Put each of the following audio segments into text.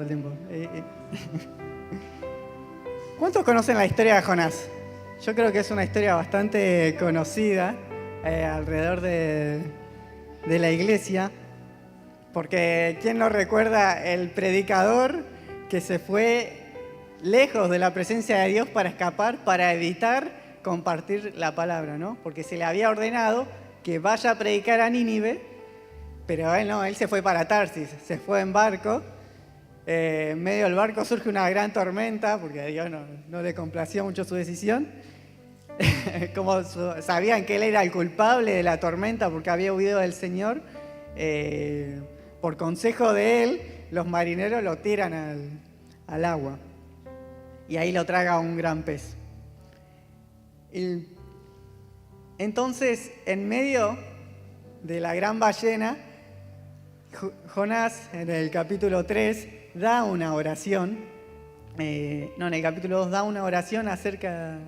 el tiempo. ¿Cuántos conocen la historia de Jonás? Yo creo que es una historia bastante conocida alrededor de la iglesia, porque ¿quién no recuerda el predicador que se fue lejos de la presencia de Dios para escapar, para evitar compartir la palabra, ¿no? Porque se le había ordenado que vaya a predicar a Nínive, pero él no, él se fue para Tarsis, se fue en barco. En medio del barco surge una gran tormenta, porque a Dios no le complació mucho su decisión. Como sabían que él era el culpable de la tormenta porque había huido del Señor, por consejo de él, los marineros lo tiran al agua. Y ahí lo traga un gran pez. Entonces, en medio de la gran ballena, Jonás, en el capítulo 3, da una oración. En el capítulo 2 da una oración acerca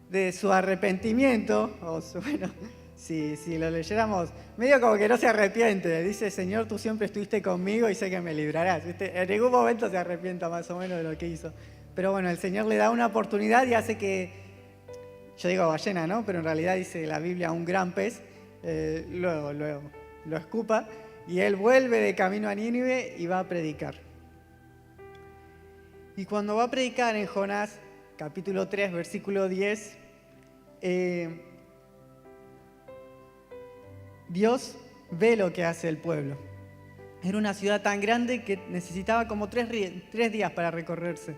de su arrepentimiento. Bueno, si lo leyéramos, medio como que no se arrepiente. Dice: Señor, tú siempre estuviste conmigo y sé que me librarás. ¿Viste? En ningún momento se arrepienta más o menos de lo que hizo. Pero bueno, el Señor le da una oportunidad y hace que, yo digo ballena, ¿no? Pero en realidad dice la Biblia un gran pez, luego lo escupa. Y él vuelve de camino a Nínive y va a predicar. Y cuando va a predicar en Jonás, capítulo 3, versículo 10, Dios ve lo que hace el pueblo. Era una ciudad tan grande que necesitaba como 3 días para recorrerse.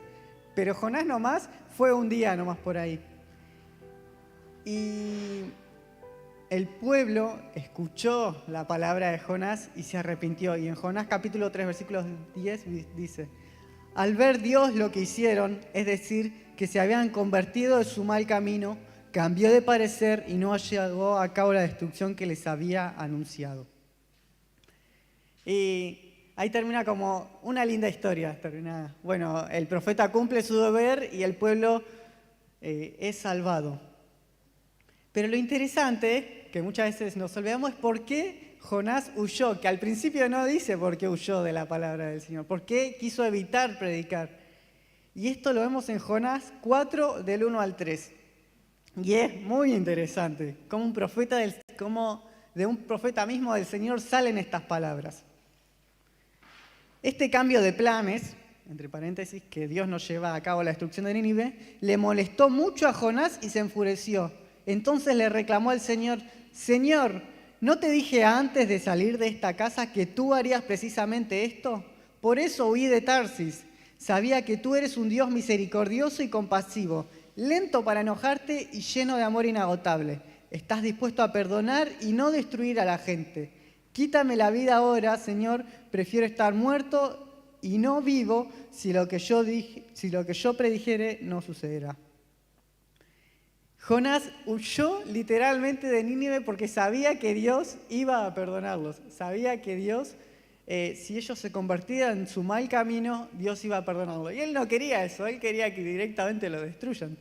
Pero Jonás nomás fue un día nomás por ahí. Y el pueblo escuchó la palabra de Jonás y se arrepintió. Y en Jonás capítulo 3, versículo 10 dice: al ver Dios lo que hicieron, es decir, que se habían convertido de su mal camino, cambió de parecer y no llevó a cabo la destrucción que les había anunciado. Y ahí termina como una linda historia. Bueno, el profeta cumple su deber y el pueblo es salvado. Pero lo interesante, que muchas veces nos olvidamos, es por qué Jonás huyó, que al principio no dice por qué huyó de la palabra del Señor, por qué quiso evitar predicar. Y esto lo vemos en Jonás 4, del 1 al 3. Y es muy interesante cómo de un profeta mismo del Señor salen estas palabras. Este cambio de planes, entre paréntesis, que Dios no lleva a cabo la destrucción de Nínive, le molestó mucho a Jonás y se enfureció. Entonces le reclamó al Señor: Señor, ¿no te dije antes de salir de esta casa que tú harías precisamente esto? Por eso huí de Tarsis. Sabía que tú eres un Dios misericordioso y compasivo, lento para enojarte y lleno de amor inagotable. Estás dispuesto a perdonar y no destruir a la gente. Quítame la vida ahora, Señor, prefiero estar muerto y no vivo si lo que yo predijere no sucederá. Jonás huyó literalmente de Nínive porque sabía que Dios iba a perdonarlos. Sabía que Dios, si ellos se convertían en su mal camino, Dios iba a perdonarlos. Y él no quería eso, él quería que directamente lo destruyan.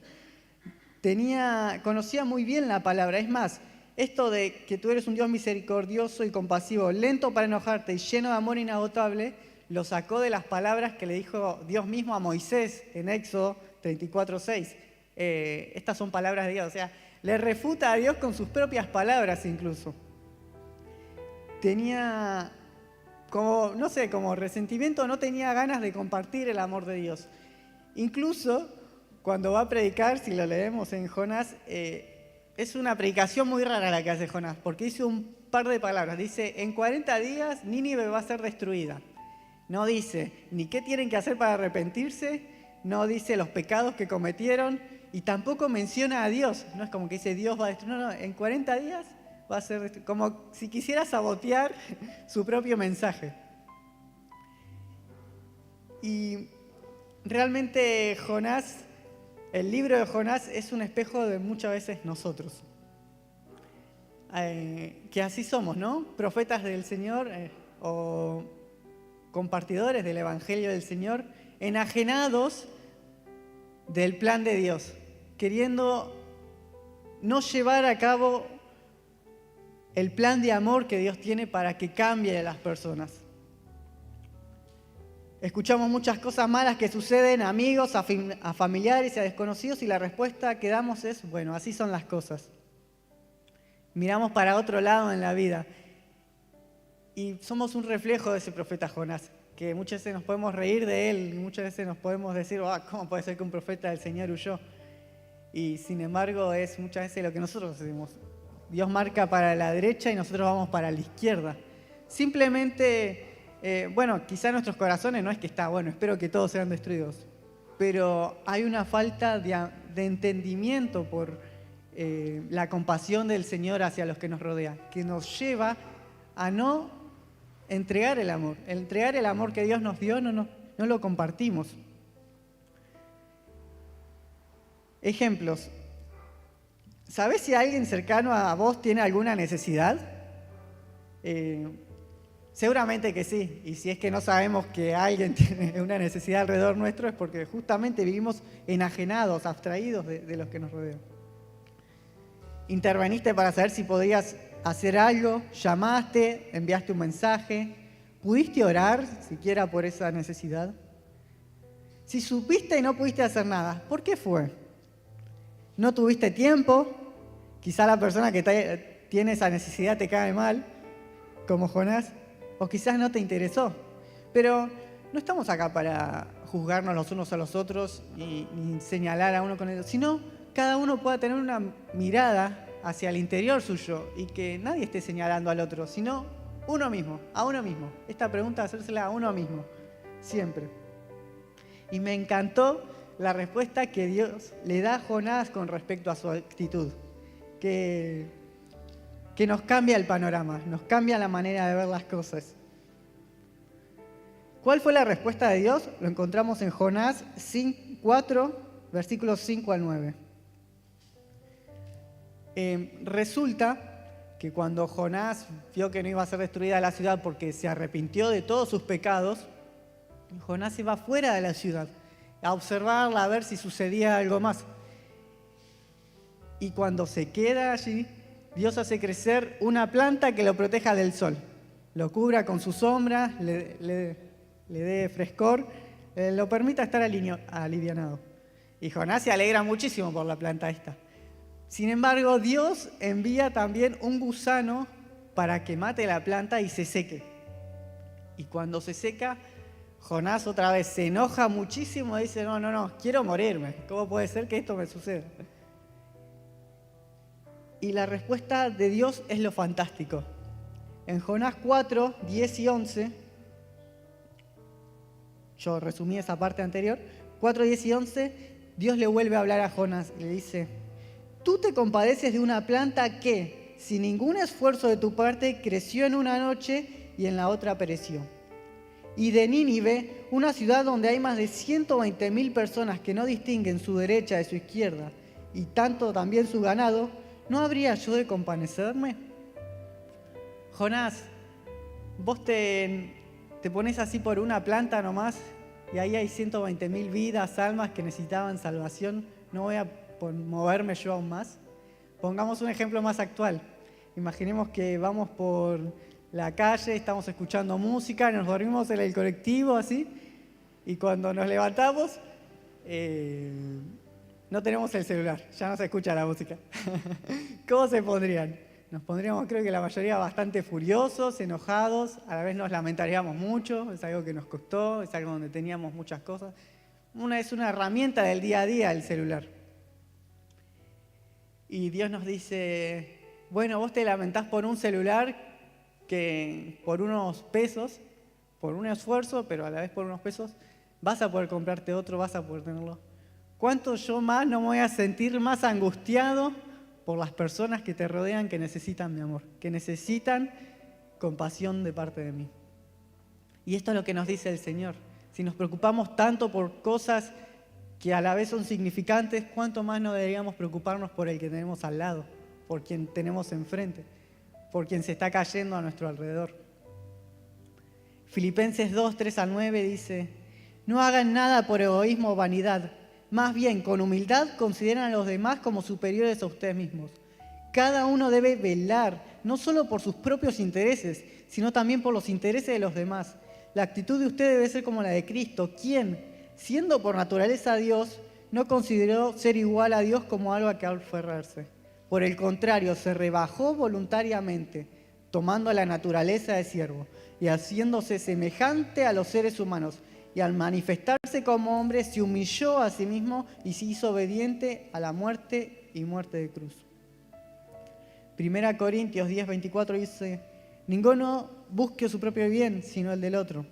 Conocía muy bien la palabra. Es más, esto de que tú eres un Dios misericordioso y compasivo, lento para enojarte y lleno de amor inagotable, lo sacó de las palabras que le dijo Dios mismo a Moisés en Éxodo 34:6. Estas son palabras de Dios, o sea, le refuta a Dios con sus propias palabras incluso. Tenía como resentimiento, no tenía ganas de compartir el amor de Dios. Incluso cuando va a predicar, si lo leemos en Jonás, es una predicación muy rara la que hace Jonás, porque dice un par de palabras. Dice: en 40 días Nínive va a ser destruida. No dice ni qué tienen que hacer para arrepentirse, no dice los pecados que cometieron, y tampoco menciona a Dios. No es como que dice Dios va a destruir. No, en 40 días va a ser destruido. Como si quisiera sabotear su propio mensaje. Y realmente Jonás, el libro de Jonás, es un espejo de muchas veces nosotros. Que así somos, ¿no? Profetas del Señor o compartidores del Evangelio del Señor, enajenados del plan de Dios, queriendo no llevar a cabo el plan de amor que Dios tiene para que cambie a las personas. Escuchamos muchas cosas malas que suceden a amigos, a familiares y a desconocidos y la respuesta que damos es, bueno, así son las cosas. Miramos para otro lado en la vida y somos un reflejo de ese profeta Jonás, que muchas veces nos podemos reír de él y muchas veces nos podemos decir, ¿cómo puede ser que un profeta del Señor huyó? Y sin embargo es muchas veces lo que nosotros hacemos. Dios marca para la derecha y nosotros vamos para la izquierda. Simplemente... quizá en nuestros corazones no es que está, espero que todos sean destruidos, pero hay una falta de entendimiento por la compasión del Señor hacia los que nos rodean, que nos lleva a no entregar el amor. El entregar el amor que Dios nos dio no lo compartimos. Ejemplos. ¿Sabés si alguien cercano a vos tiene alguna necesidad? Seguramente que sí, y si es que no sabemos que alguien tiene una necesidad alrededor nuestro es porque justamente vivimos enajenados, abstraídos de los que nos rodean. Interveniste para saber si podías hacer algo, llamaste, enviaste un mensaje, ¿pudiste orar siquiera por esa necesidad? Si supiste y no pudiste hacer nada, ¿por qué fue? ¿No tuviste tiempo? Quizá la persona que tiene esa necesidad te cae mal, como Jonás. O quizás no te interesó, pero no estamos acá para juzgarnos los unos a los otros ni señalar a uno con el otro, sino cada uno pueda tener una mirada hacia el interior suyo y que nadie esté señalando al otro, sino uno mismo, a uno mismo. Esta pregunta hacérsela a uno mismo, siempre. Y me encantó la respuesta que Dios le da a Jonás con respecto a su actitud, que nos cambia el panorama, nos cambia la manera de ver las cosas. ¿Cuál fue la respuesta de Dios? Lo encontramos en Jonás 4, versículos 5 al 9. Resulta que cuando Jonás vio que no iba a ser destruida la ciudad porque se arrepintió de todos sus pecados, Jonás se va fuera de la ciudad a observarla, a ver si sucedía algo más. Y cuando se queda allí, Dios hace crecer una planta que lo proteja del sol, lo cubra con su sombra, le dé frescor, lo permita estar alivianado. Y Jonás se alegra muchísimo por la planta esta. Sin embargo, Dios envía también un gusano para que mate la planta y se seque. Y cuando se seca, Jonás otra vez se enoja muchísimo y dice, no, quiero morirme. ¿Cómo puede ser que esto me suceda? Y la respuesta de Dios es lo fantástico. En Jonás 4, 10 y 11, yo resumí esa parte anterior, 4, 10 y 11, Dios le vuelve a hablar a Jonás y le dice, tú te compadeces de una planta que, sin ningún esfuerzo de tu parte, creció en una noche y en la otra pereció. Y de Nínive, una ciudad donde hay más de 120.000 personas que no distinguen su derecha de su izquierda, y tanto también su ganado, ¿no habría yo de compadecerme? Jonás, vos te pones así por una planta nomás y ahí hay 120.000 vidas, almas que necesitaban salvación. ¿No voy a moverme yo aún más? Pongamos un ejemplo más actual. Imaginemos que vamos por la calle, estamos escuchando música, nos dormimos en el colectivo así y cuando nos levantamos... no tenemos el celular, ya no se escucha la música. ¿Cómo se pondrían? Nos pondríamos, creo que la mayoría, bastante furiosos, enojados, a la vez nos lamentaríamos mucho, es algo que nos costó, es algo donde teníamos muchas cosas. Es una herramienta del día a día el celular. Y Dios nos dice, bueno, vos te lamentás por un celular que por unos pesos, por un esfuerzo, pero a la vez por unos pesos, vas a poder comprarte otro, vas a poder tenerlo. ¿Cuánto yo más no me voy a sentir más angustiado por las personas que te rodean que necesitan mi amor, que necesitan compasión de parte de mí? Y esto es lo que nos dice el Señor. Si nos preocupamos tanto por cosas que a la vez son significantes, ¿cuánto más no deberíamos preocuparnos por el que tenemos al lado, por quien tenemos enfrente, por quien se está cayendo a nuestro alrededor? Filipenses 2, 3 al 9 dice, no hagan nada por egoísmo o vanidad, más bien, con humildad consideren a los demás como superiores a ustedes mismos. Cada uno debe velar, no solo por sus propios intereses, sino también por los intereses de los demás. la actitud de usted debe ser como la de Cristo, quien, siendo por naturaleza Dios, no consideró ser igual a Dios como algo a que aferrarse. Por el contrario, se rebajó voluntariamente, tomando la naturaleza de siervo y haciéndose semejante a los seres humanos. Y al manifestarse como hombre, se humilló a sí mismo y se hizo obediente a la muerte y muerte de cruz. 1 Corintios 10:24 dice: ninguno busque su propio bien, sino el del otro.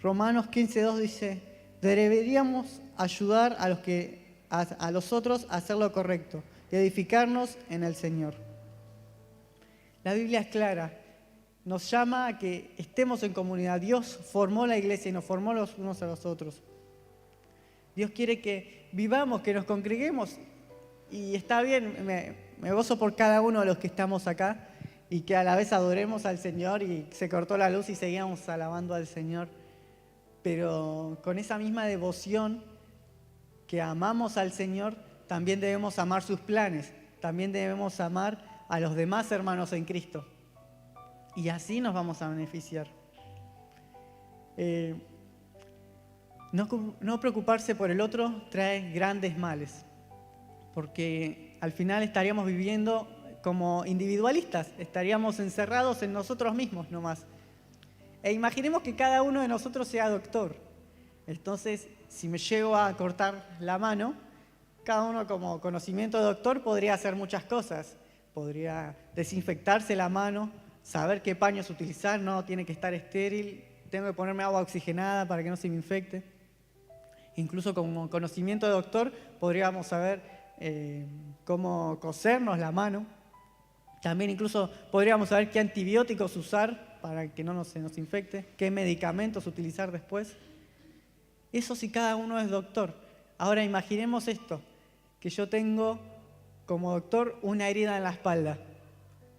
Romanos 15:2 dice: deberíamos ayudar a los otros a hacer lo correcto y edificarnos en el Señor. La Biblia es clara, nos llama a que estemos en comunidad. Dios formó la iglesia y nos formó los unos a los otros. Dios quiere que vivamos, que nos congreguemos, y está bien, me gozo por cada uno de los que estamos acá y que a la vez adoremos al Señor, y se cortó la luz y seguíamos alabando al Señor, pero con esa misma devoción que amamos al Señor, también debemos amar sus planes, también debemos amar a los demás hermanos en Cristo, y así nos vamos a beneficiar. No preocuparse por el otro trae grandes males, porque al final estaríamos viviendo como individualistas, estaríamos encerrados en nosotros mismos nomás. E imaginemos que cada uno de nosotros sea doctor. Entonces, si me llego a cortar la mano, cada uno como conocimiento de doctor podría hacer muchas cosas. Podría desinfectarse la mano, saber qué paños utilizar, no tiene que estar estéril, tengo que ponerme agua oxigenada para que no se me infecte. Incluso como conocimiento de doctor podríamos saber cómo cosernos la mano. También incluso podríamos saber qué antibióticos usar para que no se nos infecte, qué medicamentos utilizar después. Eso si cada uno es doctor. Ahora imaginemos esto, que yo tengo como doctor una herida en la espalda.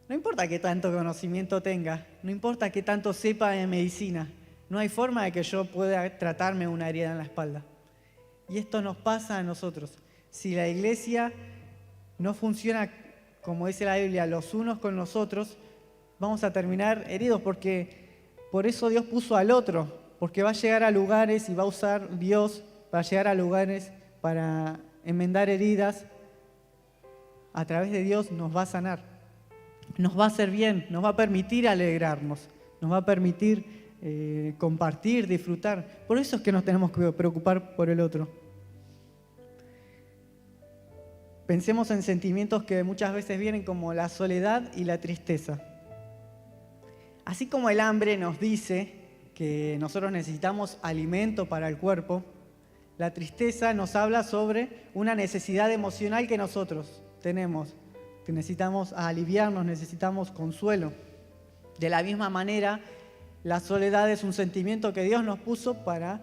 No importa qué tanto conocimiento tenga, no importa qué tanto sepa de medicina, no hay forma de que yo pueda tratarme una herida en la espalda. Y esto nos pasa a nosotros. Si la iglesia no funciona, como dice la Biblia, los unos con los otros, vamos a terminar heridos, porque por eso Dios puso al otro, porque va a llegar a lugares y va a usar Dios, va a llegar a lugares para enmendar heridas. A través de Dios nos va a sanar, nos va a hacer bien, nos va a permitir alegrarnos, nos va a permitir compartir, disfrutar. Por eso es que nos tenemos que preocupar por el otro. Pensemos en sentimientos que muchas veces vienen como la soledad y la tristeza. Así como el hambre nos dice que nosotros necesitamos alimento para el cuerpo, la tristeza nos habla sobre una necesidad emocional que nosotros tenemos, que necesitamos aliviarnos, necesitamos consuelo. De la misma manera, la soledad es un sentimiento que Dios nos puso para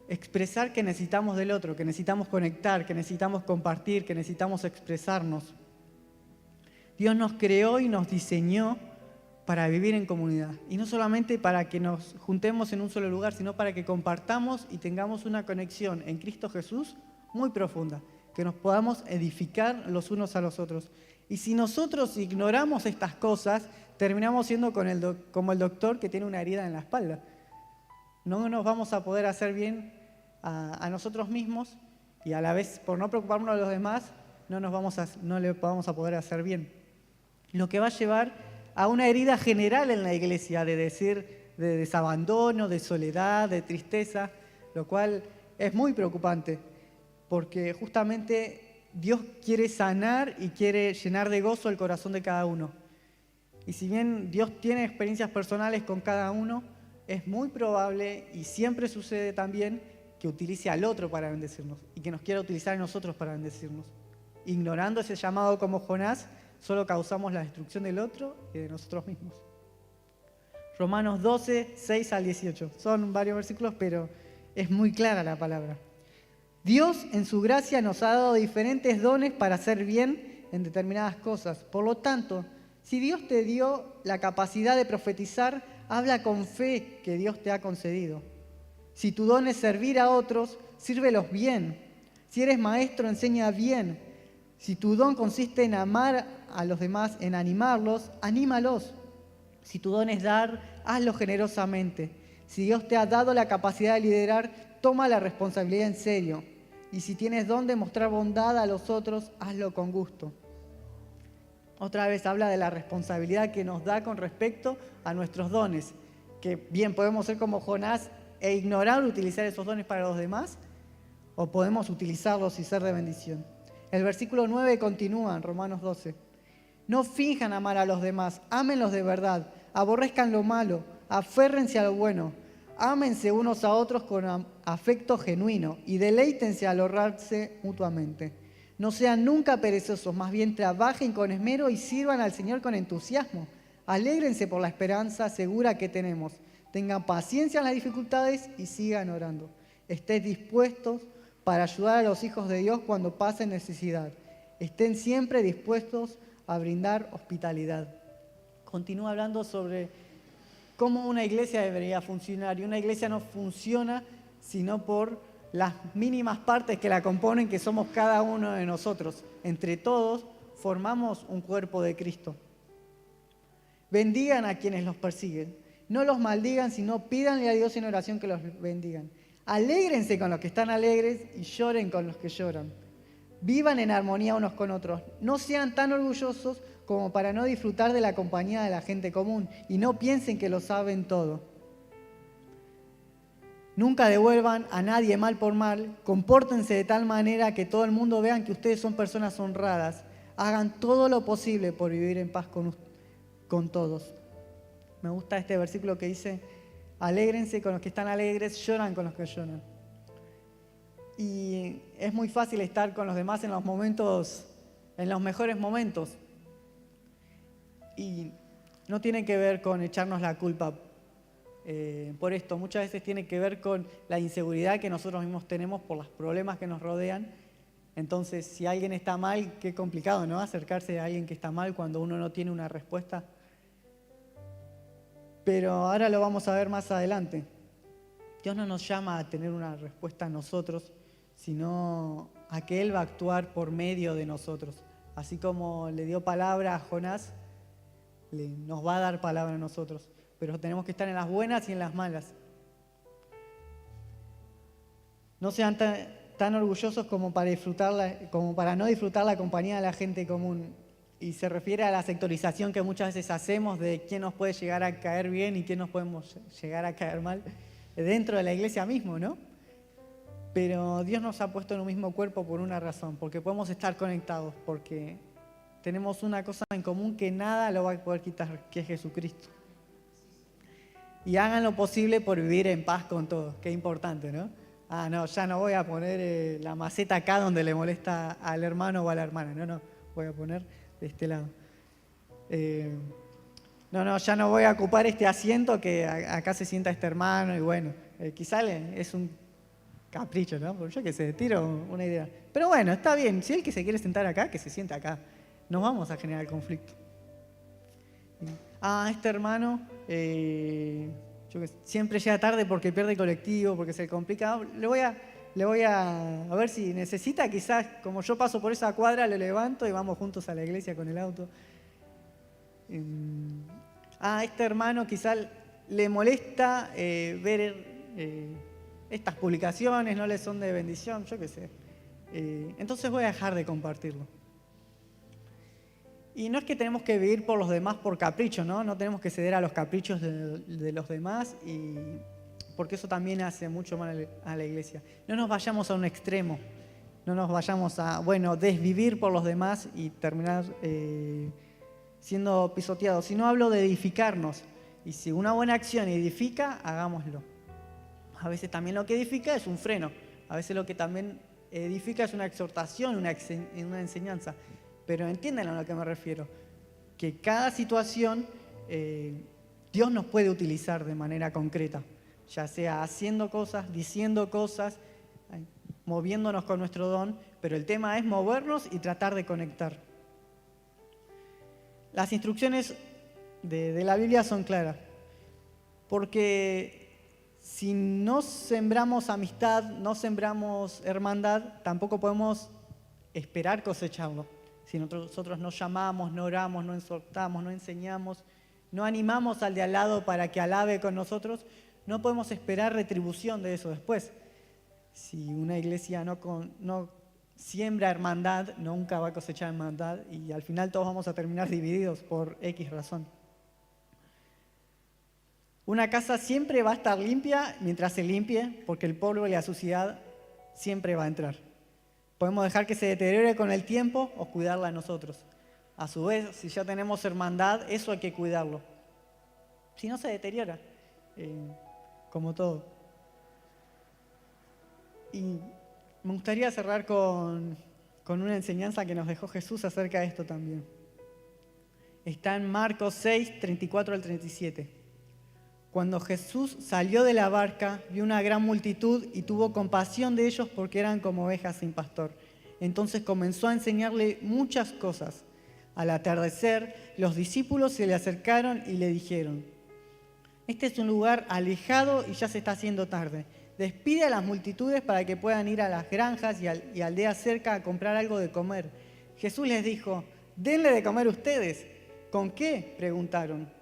expresar que necesitamos del otro, que necesitamos conectar, que necesitamos compartir, que necesitamos expresarnos. Dios nos creó y nos diseñó para vivir en comunidad. Y no solamente para que nos juntemos en un solo lugar, sino para que compartamos y tengamos una conexión en Cristo Jesús muy profunda, que nos podamos edificar los unos a los otros. Y si nosotros ignoramos estas cosas, terminamos siendo como el doctor que tiene una herida en la espalda. No nos vamos a poder hacer bien a nosotros mismos, y a la vez, por no preocuparnos de los demás, no le vamos a poder hacer bien. Lo que va a llevar a una herida general en la iglesia, de desabandono, de soledad, de tristeza, lo cual es muy preocupante, porque justamente Dios quiere sanar y quiere llenar de gozo el corazón de cada uno. Y si bien Dios tiene experiencias personales con cada uno, es muy probable, y siempre sucede también, que utilice al otro para bendecirnos y que nos quiera utilizar a nosotros para bendecirnos. Ignorando ese llamado como Jonás, solo causamos la destrucción del otro y de nosotros mismos. Romanos 12, 6 al 18. Son varios versículos, pero es muy clara la palabra. Dios en su gracia nos ha dado diferentes dones para hacer bien en determinadas cosas. Por lo tanto, si Dios te dio la capacidad de profetizar, habla con fe que Dios te ha concedido. Si tu don es servir a otros, sírvelos bien. Si eres maestro, enseña bien. Si tu don consiste en amar a los demás, en animarlos, anímalos. Si tu don es dar, hazlo generosamente. Si Dios te ha dado la capacidad de liderar, toma la responsabilidad en serio. Y si tienes don de mostrar bondad a los otros, hazlo con gusto. Otra vez habla de la responsabilidad que nos da con respecto a nuestros dones. Que bien podemos ser como Jonás e ignorar utilizar esos dones para los demás, o podemos utilizarlos y ser de bendición. El versículo 9 continúa en Romanos 12. No finjan amar a los demás, ámenlos de verdad, aborrezcan lo malo, aférrense a lo bueno, ámense unos a otros con afecto genuino y deleítense al honrarse mutuamente. No sean nunca perezosos, más bien trabajen con esmero y sirvan al Señor con entusiasmo. Alégrense por la esperanza segura que tenemos. Tengan paciencia en las dificultades y sigan orando. Estén dispuestos para ayudar a los hijos de Dios cuando pasen necesidad. Estén siempre dispuestos a brindar hospitalidad. Continúa hablando sobre cómo una iglesia debería funcionar. Y una iglesia no funciona sino por las mínimas partes que la componen, que somos cada uno de nosotros. Entre todos formamos un cuerpo de Cristo. Bendigan a quienes los persiguen. No los maldigan, sino pídanle a Dios en oración que los bendigan. Alégrense con los que están alegres y lloren con los que lloran. Vivan en armonía unos con otros. No sean tan orgullosos como para no disfrutar de la compañía de la gente común y no piensen que lo saben todo. Nunca devuelvan a nadie mal por mal. Compórtense de tal manera que todo el mundo vea que ustedes son personas honradas. Hagan todo lo posible por vivir en paz con todos. Me gusta este versículo que dice: alégrense con los que están alegres, lloran con los que lloran. Y es muy fácil estar con los demás en los mejores momentos. Y no tiene que ver con echarnos la culpa por esto. Muchas veces tiene que ver con la inseguridad que nosotros mismos tenemos por los problemas que nos rodean. Entonces, si alguien está mal, qué complicado, ¿no? Acercarse a alguien que está mal cuando uno no tiene una respuesta. Pero ahora lo vamos a ver más adelante. Dios no nos llama a tener una respuesta a nosotros, sino a que Él va a actuar por medio de nosotros. Así como le dio palabra a Jonás, nos va a dar palabra a nosotros. Pero tenemos que estar en las buenas y en las malas. No sean tan orgullosos como para no disfrutar la compañía de la gente común. Y se refiere a la sectorización que muchas veces hacemos de quién nos puede llegar a caer bien y quién nos podemos llegar a caer mal dentro de la iglesia mismo, ¿no? Pero Dios nos ha puesto en un mismo cuerpo por una razón, porque podemos estar conectados, porque tenemos una cosa en común que nada lo va a poder quitar, que es Jesucristo. Y hagan lo posible por vivir en paz con todos, qué importante, ¿no? No, ya no voy a poner la maceta acá donde le molesta al hermano o a la hermana, no, voy a poner de este lado. Ya no voy a ocupar este asiento que acá se sienta este hermano y bueno, quizá es un capricho, ¿no? Porque yo qué sé, tiro una idea. Pero bueno, está bien, si él que se quiere sentar acá, que se sienta acá. No vamos a generar conflicto. Este hermano siempre llega tarde porque pierde el colectivo, porque se le complica. Le voy a ver si necesita, quizás como yo paso por esa cuadra, le levanto y vamos juntos a la iglesia con el auto. Este hermano quizás le molesta ver estas publicaciones, no le son de bendición, yo qué sé. Entonces voy a dejar de compartirlo. Y no es que tenemos que vivir por los demás por capricho, ¿no? No tenemos que ceder a los caprichos de los demás, porque eso también hace mucho mal a la iglesia. No nos vayamos a un extremo, no nos vayamos a, desvivir por los demás y terminar siendo pisoteados. Sino hablo de edificarnos. Y si una buena acción edifica, hagámoslo. A veces también lo que edifica es un freno. A veces lo que también edifica es una exhortación, una enseñanza. Pero entiendan a lo que me refiero, que cada situación Dios nos puede utilizar de manera concreta, ya sea haciendo cosas, diciendo cosas, moviéndonos con nuestro don, pero el tema es movernos y tratar de conectar. Las instrucciones de la Biblia son claras, porque si no sembramos amistad, no sembramos hermandad, tampoco podemos esperar cosecharlo. Si nosotros no llamamos, no oramos, no exhortamos, no enseñamos, no animamos al de al lado para que alabe con nosotros, No podemos esperar retribución de eso después. Si una iglesia no siembra hermandad, nunca va a cosechar hermandad y al final todos vamos a terminar divididos por X razón. Una casa siempre va a estar limpia mientras se limpie, porque el polvo y la suciedad siempre va a entrar. Podemos dejar que se deteriore con el tiempo o cuidarla nosotros. A su vez, si ya tenemos hermandad, eso hay que cuidarlo. Si no, se deteriora, como todo. Y me gustaría cerrar con una enseñanza que nos dejó Jesús acerca de esto también. Está en Marcos 6, 34 al 37. Cuando Jesús salió de la barca, vio una gran multitud y tuvo compasión de ellos porque eran como ovejas sin pastor. Entonces comenzó a enseñarle muchas cosas. Al atardecer, los discípulos se le acercaron y le dijeron: este es un lugar alejado y ya se está haciendo tarde. Despide a las multitudes para que puedan ir a las granjas y aldeas cerca a comprar algo de comer. Jesús les dijo: denle de comer ustedes. ¿Con qué?, preguntaron.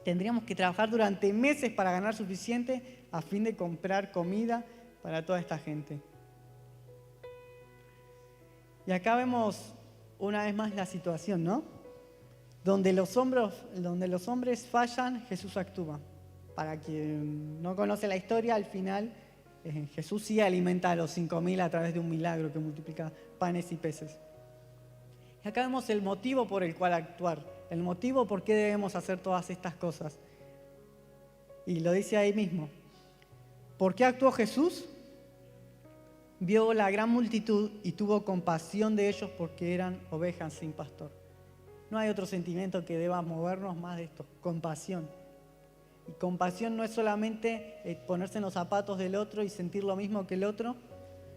Tendríamos que trabajar durante meses para ganar suficiente a fin de comprar comida para toda esta gente. Y acá vemos una vez más la situación, ¿no? Donde los hombres fallan, Jesús actúa. Para quien no conoce la historia, al final Jesús sí alimenta a los 5.000 a través de un milagro que multiplica panes y peces. Y acá vemos el motivo por el cual actuar, el motivo por qué debemos hacer todas estas cosas. Y lo dice ahí mismo. ¿Por qué actuó Jesús? Vio la gran multitud y tuvo compasión de ellos porque eran ovejas sin pastor. No hay otro sentimiento que deba movernos más de esto, compasión. Y compasión no es solamente ponerse en los zapatos del otro y sentir lo mismo que el otro,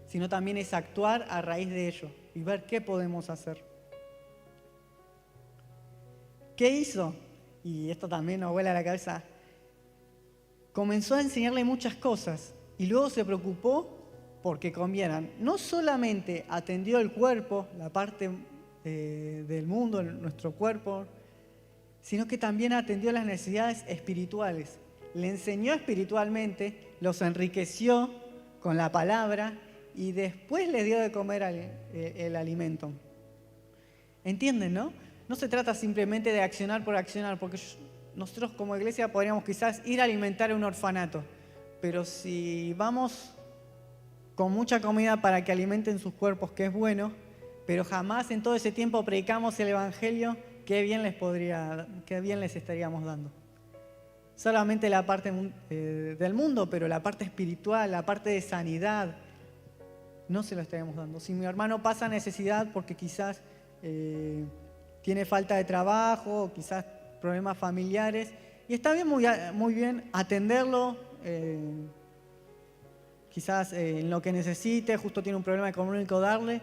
sino también es actuar a raíz de ello y ver qué podemos hacer. ¿Qué hizo? Y esto también nos vuela a la cabeza. Comenzó a enseñarle muchas cosas y luego se preocupó porque comieran. No solamente atendió el cuerpo, la parte del mundo, nuestro cuerpo, sino que también atendió las necesidades espirituales. Le enseñó espiritualmente, los enriqueció con la palabra y después les dio de comer el alimento. ¿Entienden, no? No se trata simplemente de accionar por accionar, porque nosotros como iglesia podríamos quizás ir a alimentar a un orfanato, pero si vamos con mucha comida para que alimenten sus cuerpos, que es bueno, pero jamás en todo ese tiempo predicamos el evangelio, qué bien les estaríamos dando. Solamente la parte del mundo, pero la parte espiritual, la parte de sanidad, no se lo estaríamos dando. Si mi hermano pasa necesidad porque quizás tiene falta de trabajo, quizás problemas familiares, y está bien, muy bien atenderlo, quizás en lo que necesite, justo tiene un problema económico, darle,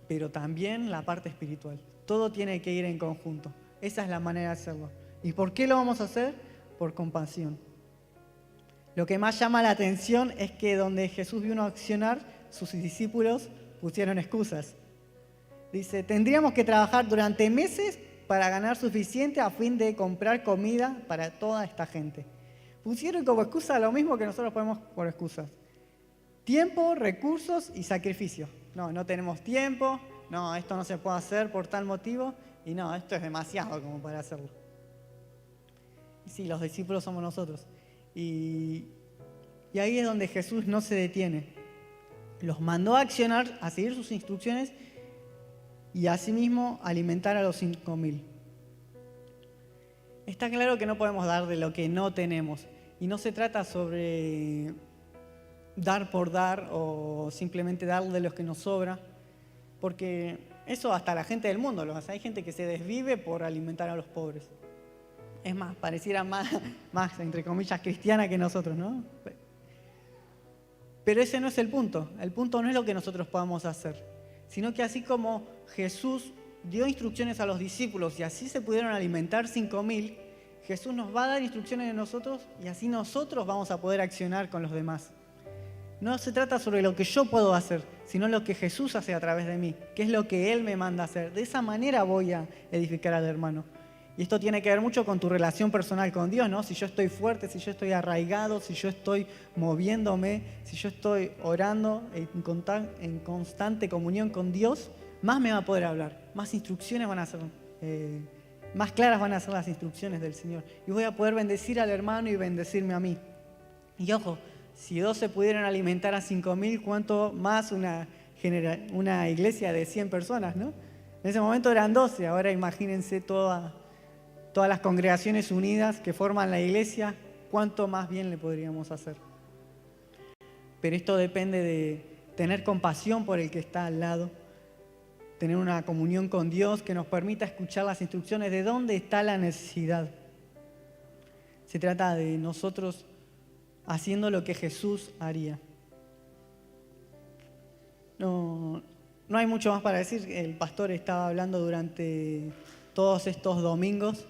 pero también la parte espiritual. Todo tiene que ir en conjunto. Esa es la manera de hacerlo. ¿Y por qué lo vamos a hacer? Por compasión. Lo que más llama la atención es que donde Jesús vino a accionar, sus discípulos pusieron excusas. Dice, tendríamos que trabajar durante meses para ganar suficiente a fin de comprar comida para toda esta gente. Pusieron como excusa lo mismo que nosotros ponemos por excusas. Tiempo, recursos y sacrificio. No tenemos tiempo, no, esto no se puede hacer por tal motivo, y no, esto es demasiado como para hacerlo. Y sí, los discípulos somos nosotros. Y ahí es donde Jesús no se detiene. Los mandó a accionar, a seguir sus instrucciones y asimismo alimentar a los 5.000. Está claro que no podemos dar de lo que no tenemos. Y no se trata sobre dar por dar o simplemente dar de los que nos sobra, porque eso hasta la gente del mundo lo hace. Hay gente que se desvive por alimentar a los pobres. Es más, pareciera más entre comillas, cristiana que nosotros, ¿no? Pero ese no es el punto. El punto no es lo que nosotros podamos hacer, sino que así como Jesús dio instrucciones a los discípulos y así se pudieron alimentar 5.000, Jesús nos va a dar instrucciones a nosotros y así nosotros vamos a poder accionar con los demás. No se trata sobre lo que yo puedo hacer, sino lo que Jesús hace a través de mí, que es lo que Él me manda a hacer. De esa manera voy a edificar al hermano. Y esto tiene que ver mucho con tu relación personal con Dios, ¿no? Si yo estoy fuerte, si yo estoy arraigado, si yo estoy moviéndome, si yo estoy orando en constante comunión con Dios, más me va a poder hablar, más instrucciones van a ser, más claras van a ser las instrucciones del Señor. Y voy a poder bendecir al hermano y bendecirme a mí. Y ojo, si 12 pudieran alimentar a 5.000, ¿cuánto más una iglesia de 100 personas, ¿no? En ese momento eran 12, ahora imagínense todas las congregaciones unidas que forman la iglesia, ¿cuánto más bien le podríamos hacer? Pero esto depende de tener compasión por el que está al lado, tener una comunión con Dios que nos permita escuchar las instrucciones de dónde está la necesidad. Se trata de nosotros haciendo lo que Jesús haría. No hay mucho más para decir. El pastor estaba hablando durante todos estos domingos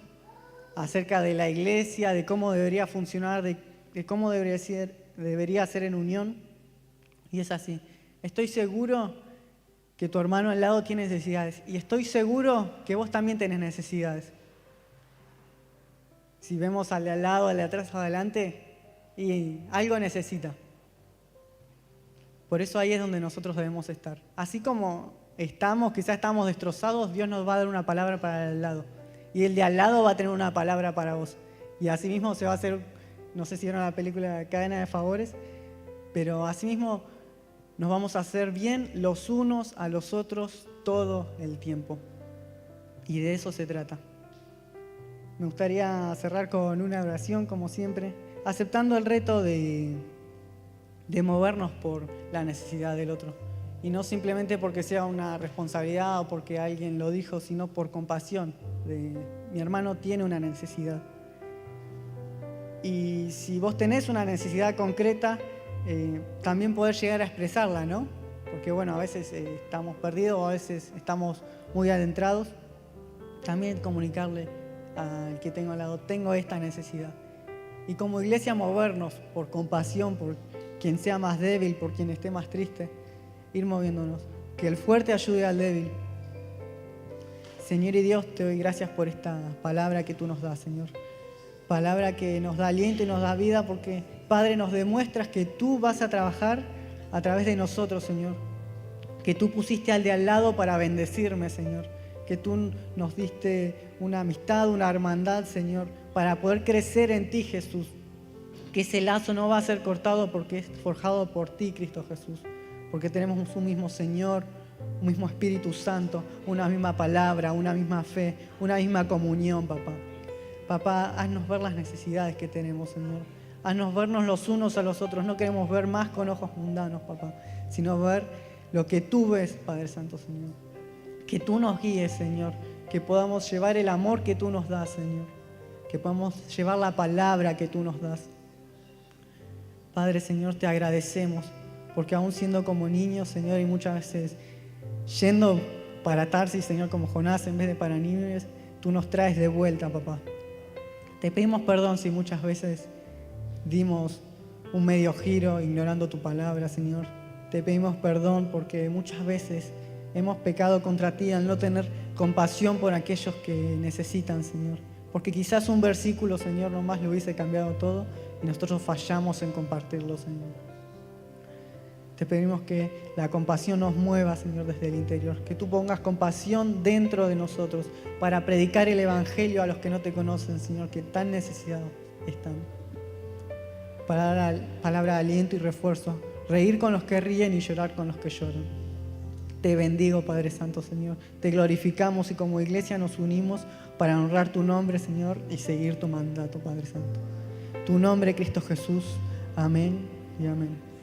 acerca de la iglesia, de cómo debería funcionar, de cómo debería ser en unión. Y es así. Estoy seguro que tu hermano al lado tiene necesidades. Y estoy seguro que vos también tenés necesidades. Si vemos al de al lado, al de atrás o adelante, y algo necesita. Por eso ahí es donde nosotros debemos estar. Así como quizás estamos destrozados, Dios nos va a dar una palabra para el al lado. Y el de al lado va a tener una palabra para vos. Y así mismo se va a hacer, no sé si vieron la película Cadena de Favores, pero así mismo nos vamos a hacer bien los unos a los otros todo el tiempo. Y de eso se trata. Me gustaría cerrar con una oración, como siempre, aceptando el reto de movernos por la necesidad del otro. Y no simplemente porque sea una responsabilidad o porque alguien lo dijo, sino por compasión. Mi hermano tiene una necesidad. Y si vos tenés una necesidad concreta, también poder llegar a expresarla, ¿no? Porque bueno, a veces estamos perdidos o a veces estamos muy adentrados. También comunicarle al que tengo al lado, tengo esta necesidad. Y como iglesia movernos por compasión, por quien sea más débil, por quien esté más triste, ir moviéndonos. Que el fuerte ayude al débil. Señor y Dios, te doy gracias por esta palabra que tú nos das, Señor. Palabra que nos da aliento y nos da vida porque, Padre, nos demuestras que tú vas a trabajar a través de nosotros, Señor. Que tú pusiste al de al lado para bendecirme, Señor. Que tú nos diste una amistad, una hermandad, Señor, para poder crecer en ti, Jesús. Que ese lazo no va a ser cortado porque es forjado por ti, Cristo Jesús. Porque tenemos un mismo Señor, un mismo Espíritu Santo, una misma palabra, una misma fe, una misma comunión, papá. Papá, haznos ver las necesidades que tenemos, Señor. Haznos vernos los unos a los otros. No queremos ver más con ojos mundanos, papá, sino ver lo que tú ves, Padre Santo, Señor. Que tú nos guíes, Señor. Que podamos llevar el amor que tú nos das, Señor. Que podamos llevar la palabra que tú nos das. Padre, Señor, te agradecemos. Porque aún siendo como niños, Señor, y muchas veces yendo para Tarsis, Señor, como Jonás en vez de para Nínive, tú nos traes de vuelta, papá. Te pedimos perdón si muchas veces dimos un medio giro ignorando tu palabra, Señor. Te pedimos perdón porque muchas veces hemos pecado contra ti al no tener compasión por aquellos que necesitan, Señor. Porque quizás un versículo, Señor, nomás lo hubiese cambiado todo y nosotros fallamos en compartirlo, Señor. Te pedimos que la compasión nos mueva, Señor, desde el interior. Que tú pongas compasión dentro de nosotros para predicar el Evangelio a los que no te conocen, Señor, que tan necesitados están. Para dar palabra de aliento y refuerzo. Reír con los que ríen y llorar con los que lloran. Te bendigo, Padre Santo, Señor. Te glorificamos y como iglesia nos unimos para honrar tu nombre, Señor, y seguir tu mandato, Padre Santo. Tu nombre, Cristo Jesús. Amén y amén.